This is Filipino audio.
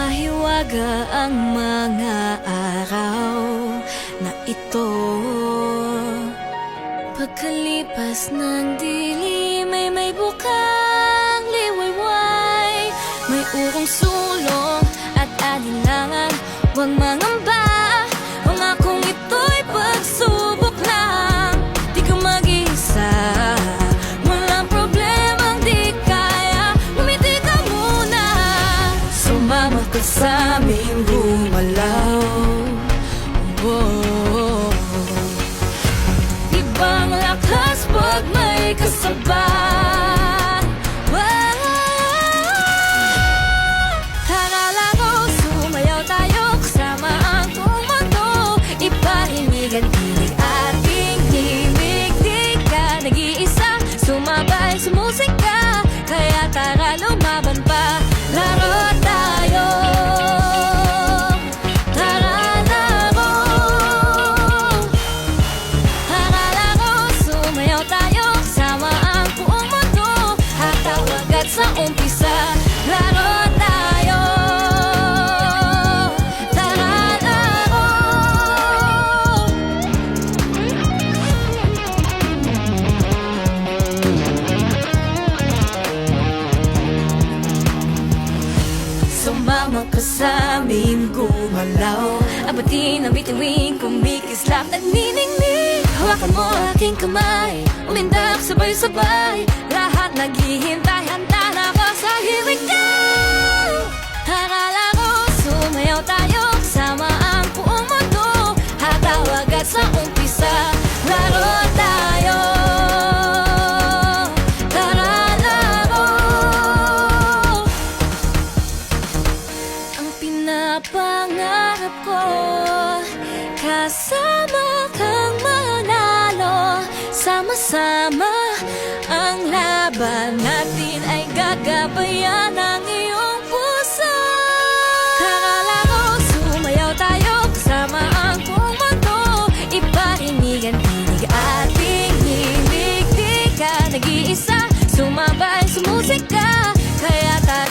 mahiwaga ang mga araw na ito. Pagkalipas ng dilim ay may bukang liwayway, may urong sulong at alinlangan. Huwag mangamba, pangakong ito'y pagsubok lang. Di ka mag-iisa, walang problemang di kaya. Umiti ka muna, sumama ka sa aming gumalaw. Oh, ibang lakas pag may kasabay. Akala ko sumayaw tayo kasama ang buong mundo. Ipahinig ang tinig ating himig. Di ka nag-iisa, sumabay sa musika. Kaya tara lumaban pa, laro tayo. Sa umpisa, laro tayo. Tara laro. Sumama ka sa aming gumalaw. Abatin ang bituin, kumikislap, nagniningning. Hawakan mo aking kamay, umindak sabay-sabay. Lahat naghihintay, handa na ako sa here we go. Akala ko sumayaw tayo kasama ang buong mundo. Hatawag at sa umpisa, laro tayo. Tara laro. Ang pinapangarap ko kasama